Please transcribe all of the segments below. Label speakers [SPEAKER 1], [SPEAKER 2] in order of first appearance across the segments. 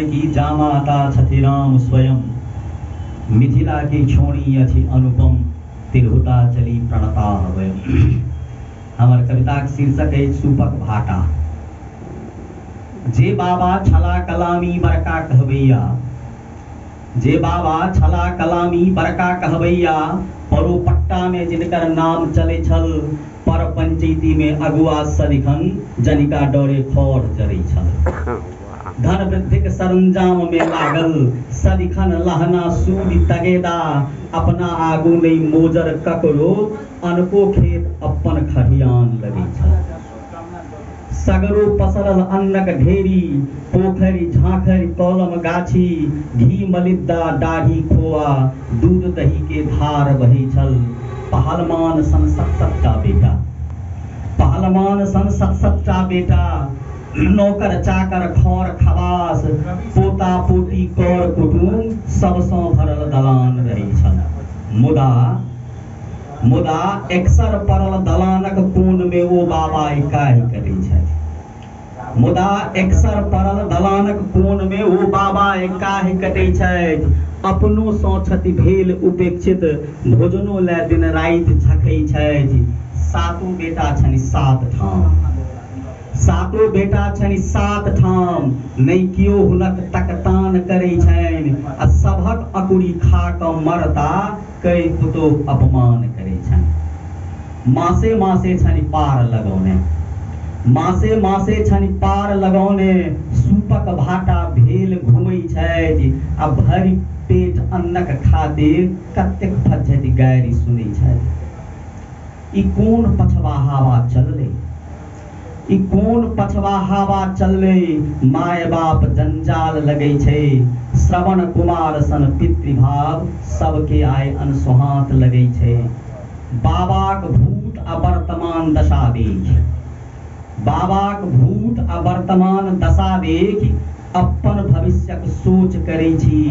[SPEAKER 1] की जामाता छथि राम स्वयं, मिथिला की छोड़ी अछि अनुपम, तिरहुता चली प्रणता वयम। हमर कविता के शीर्षक है सूपक भाटा। जे बाबा छला कलामी बड़का कहबैया, जे बाबा छला कलामी बड़का कहबैया, परोपट्टा में जिनकर नाम चले छल, पर पंचायती में अगुआ सदिखन जनिका डरे खौर जरै छल। धन वृद्धिक सरंजाम में लागल, सदिखन लहना सूद तगेदा, अपना आगू नहीं मोजर ककरो, अनको खेत अपन खरियान लगे छल। सगरो पसरल अन्नक ढेरी, पोखरी झांखरी कौलम गाछी, घी मलिद्दा दाढ़ी खोआ, दूध दही के धार बही छल। पहलमान सन सत्ता बेटा, पहलमान सन सत्ता बेटा, नौकर चाकर खौर खवास, पोता पोती कौर कुटुम, सबसँ भरल दलान रही छल। मुदा एक्सर परल दलानक कोन में ओ बाबा इकाई करै छथि। मुदा एक्सर परल दलानक कोन में ओ बाबा इकाई कटै छथि। अपनो सँ छथि भेल उपेक्षित, भोजनो ले दिन राति झकै छथि। सातो बेटा छनि सात ठाम, सातो बेटा छनि सात ठाम, नहि कियो हुनक तकतान करै छनि। आ सभक अकुरी खा कऽ मरता, कई पुतोह अपमान करै छनि। मासे मासे छनि पार लगौने, मासे मासे छनि पार लगौने, सूपक भाटा भेल घुमै छथि। आ भरि पेट अन्नक खातिर कतेक फज्झति गारि सुनै छथि। ई कोन पछवा हवा चललै, ई कोन पछवा हवा चललै, माय बाप जंजाल लगै छै। श्रवण कुमार सन पितृभाव, सबके आय अनसोहात लगै छै। बाबाक भूत आ वर्तमान दशा देख, बाबाक भूत आ वर्तमान दशा देख, अपन भविष्यक सोच करै छी।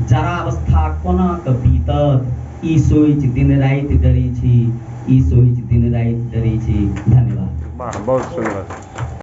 [SPEAKER 1] जरावस्था कोना कऽ बीतत, ई सोचि दिन राति डरै छी, ई सोचि दिन राति डरै छी। धन्यवाद।
[SPEAKER 2] बहुत सुंदर।